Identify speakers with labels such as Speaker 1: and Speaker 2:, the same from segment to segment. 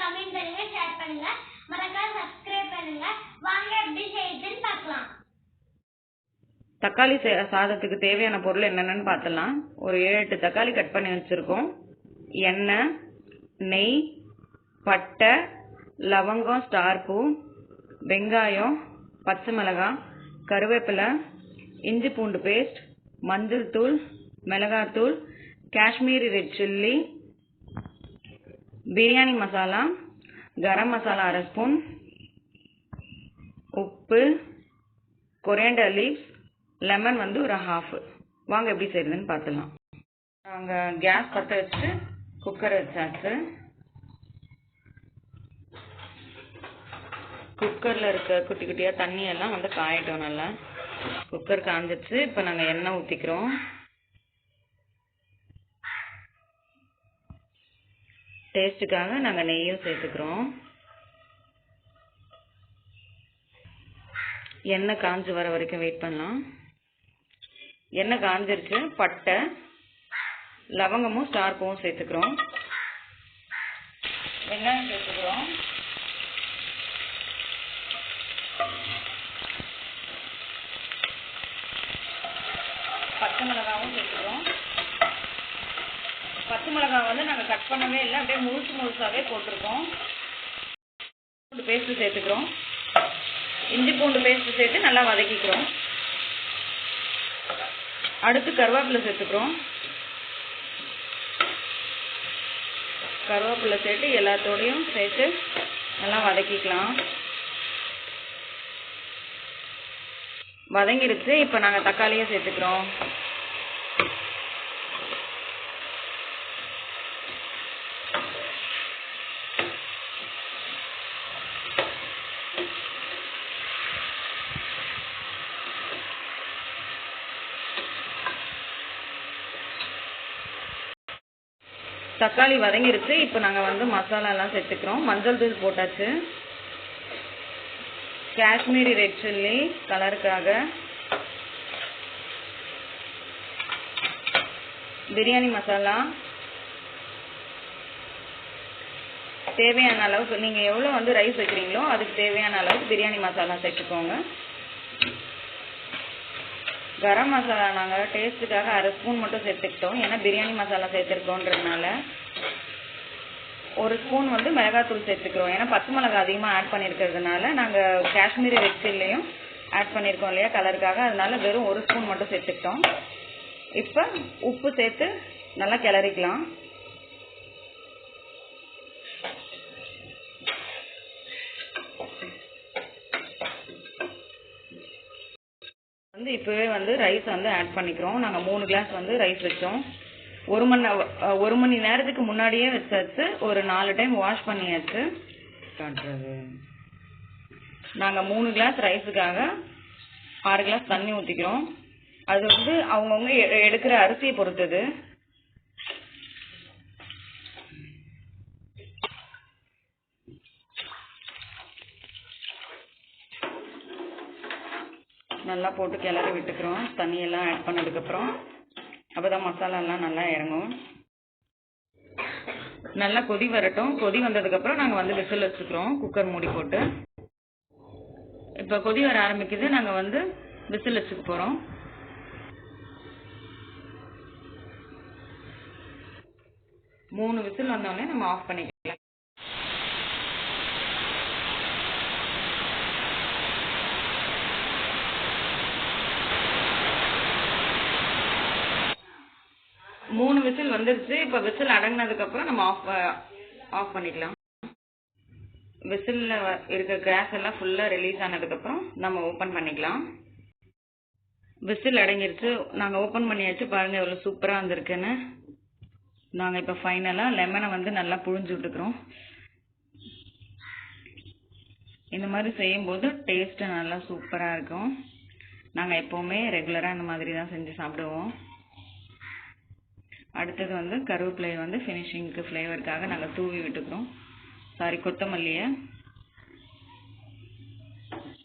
Speaker 1: Comment பண்ணுங்க, share பண்ணுங்க, மறக்காம சப்ஸ்கிரைப் பண்ணுங்க. வாங்க எப்படி செய்யுதுன்னு பார்க்கலாம்.
Speaker 2: தக்காளி சாதத்துக்கு தேவையான பொருள் என்னென்னு பார்த்தலாம். ஒரு 7-8 தக்காளி கட் பண்ணி வச்சிருக்கோம். எண்ணெய், நெய், பட்டை, லவங்கம், ஸ்டார் பூ, வெங்காயம், பச்சை மிளகாய், கருவேப்பிலை, இஞ்சி பூண்டு பேஸ்ட், மஞ்சள் தூள், மிளகாத்தூள், Kashmiri red chilli, biryani masala, garam masala 1/2 spoon, உப்பு, கொரியாண்டர் லீவ்ஸ், லெமன் வந்து ஒரு 1/2. வாங்க எப்படி செய்யறதுன்னு பார்த்துலாம். நாங்கள் கேஸ் பற்ற வச்சுட்டு குக்கர் வச்சாச்சு. குக்கரில் இருக்க குட்டி குட்டியாக தண்ணியெல்லாம் வந்து காயட்டும். நல்லா குக்கர் காஞ்சிச்சு. இப்போ நாங்கள் எண்ணெய் ஊற்றிக்கிறோம். டேஸ்ட்டுக்காக நாங்கள் நெய்யும் சேர்த்துக்கிறோம். எண்ணெய் காஞ்சி வர வரைக்கும் வெயிட் பண்ணலாம். எண்ணெய் காஞ்சிருச்சு. பட்டை, லவங்கமும் ஸ்டார் பூவும் சேர்த்துக்கிறோம். வெங்காயம் சேர்த்துக்கிறோம். பச்சை மிளகாவும் சேர்த்துக்கிறோம். பச்சை மிளகாய் வந்து நாங்கள் கட் பண்ணவே இல்லை, அப்படியே முழுசாவே போட்டிருக்கோம். பூண்டு பேஸ்ட்டு சேர்த்துக்கிறோம். இஞ்சி பூண்டு பேஸ்ட்டு சேர்த்து நல்லா வதக்கிக்கிறோம். அடுத்து கருவேப்பிலை சேர்த்துக்கிறோம். கருவேப்பிலை சேர்த்து எல்லாத்தோடையும் சேர்த்து நல்லா வதக்கிக்கலாம். வதங்கிடுச்சு. இப்போ நாங்கள் தக்காளியை சேர்த்துக்கிறோம். தக்காளி வதங்கிருச்சு. இப்போ நாங்கள் வந்து மசாலா எல்லாம் சேர்த்துக்கிறோம். மஞ்சள் தூள் போட்டாச்சு. காஷ்மீரி ரெட் சில்லி கலருக்காக, பிரியாணி மசாலா தேவையான அளவுக்கு, நீங்கள் எவ்வளோ வந்து ரைஸ் வைக்கிறீங்களோ அதுக்கு தேவையான அளவுக்கு பிரியாணி மசாலா சேர்த்துக்கோங்க. கரம் மசாலா நாங்கள் டேஸ்ட்டுக்காக 1/2 ஸ்பூன் மட்டும் சேர்த்துக்கிட்டோம். ஏன்னா பிரியாணி மசாலா சேர்த்துருக்கோன்றதுனால. 1 ஸ்பூன் வந்து மிளகாத்தூள் சேர்த்துக்கிறோம். ஏன்னா பச்சை மிளகாய் அதிகமாக ஆட் பண்ணியிருக்கிறதுனால நாங்கள் காஷ்மீரி ரெட் சில்லியும் ஆட் பண்ணியிருக்கோம் இல்லையா கலருக்காக. அதனால வெறும் 1 ஸ்பூன் மட்டும் சேர்த்துக்கிட்டோம். இப்போ உப்பு சேர்த்து நல்லா கிளறிக்கலாம். வந்து இப்போவே வந்து ரைஸ் வந்து ஆட் பண்ணிக்கிறோம். நாங்கள் 3 கிளாஸ் வந்து ரைஸ் வச்சோம். 1 மணி நேரத்துக்கு முன்னாடியே வச்சாச்சு. ஒரு 4 டைம் வாஷ் பண்ணியாச்சு. நாங்கள் 3 கிளாஸ் ரைஸுக்காக 6 கிளாஸ் தண்ணி ஊற்றிக்கிறோம். அது வந்து அவங்கவுங்க எடுக்கிற அரிசியை பொறுத்தது. நல்லா போட்டு கிளறி விட்டுக்கிறோம். தண்ணியெல்லாம் ஆட் பண்ணதுக்கப்புறம் அப்போ தான் மசாலாலாம் நல்லா இறங்கும். நல்லா கொதி வரட்டும். கொதி வந்ததுக்கப்புறம் நாங்கள் வந்து விசில் வச்சுக்கிறோம். குக்கர் மூடி போட்டு. இப்போ கொதி வர ஆரம்பிக்குது. நாங்கள் வந்து விசில் வச்சுக்க போகிறோம். 3 விசில் வந்தோடனே நம்ம ஆஃப் பண்ணிக்கலாம். மூணு விசில் வந்துருச்சு. இப்போ விசில் அடங்கினதுக்கப்புறம் நம்ம ஆஃப் பண்ணிக்கலாம். விசிலில் இருக்க கேஸ் எல்லாம் ஃபுல்லாக ரிலீஸ் ஆனதுக்கப்புறம் நம்ம ஓப்பன் பண்ணிக்கலாம். விசில் அடங்கிருச்சு. நாங்கள் ஓப்பன் பண்ணியாச்சு. பாருங்கள் எவ்வளோ சூப்பராக வந்திருக்குன்னு. நாங்கள் இப்போ ஃபைனலாக லெமனை வந்து நல்லா புழிஞ்சு விட்டுக்கிறோம். இந்த மாதிரி செய்யும்போது டேஸ்ட்டு நல்லா சூப்பராக இருக்கும். நாங்கள் எப்போவுமே ரெகுலராக இந்த மாதிரி தான் செஞ்சு சாப்பிடுவோம். அடுத்தது வந்து கருவேப்பிலையை வந்து ஃபினிஷிங்க்கு ஃப்ளேவருக்காக நாங்கள் தூவி விட்டுக்கிறோம். கொத்தமல்லியை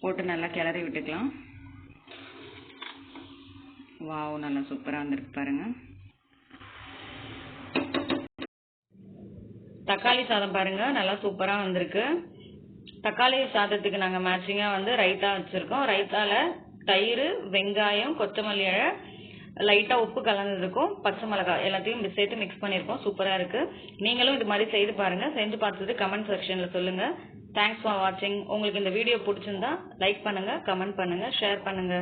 Speaker 2: போட்டு நல்லா கிளறி விட்டுக்கலாம். வாவ், நல்லா சூப்பராக வந்திருக்கு பாருங்கள். தக்காளி சாதம் பாருங்க நல்லா சூப்பரா வந்திருக்கு. தக்காளி சாதத்துக்கு நாங்க மேட்சிங்கா வந்து ரைத்தா வச்சிருக்கோம். ரைத்தால தயிர், வெங்காயம், கொத்தமல்லி இலை, லைட்டா உப்பு கலந்துருக்கும், பச்சை மிளகாய் எல்லாத்தையும் சேர்த்து மிக்ஸ் பண்ணிருக்கோம். சூப்பரா இருக்கு. நீங்களும் இது மாதிரி செய்து பாருங்க. செஞ்சு பார்த்துட்டு கமெண்ட் செக்ஷன்ல சொல்லுங்க. தேங்க்ஸ் ஃபார் வாட்சிங். உங்களுக்கு இந்த வீடியோ பிடிச்சிருந்தா லைக் பண்ணுங்க, கமெண்ட் பண்ணுங்க, ஷேர் பண்ணுங்க.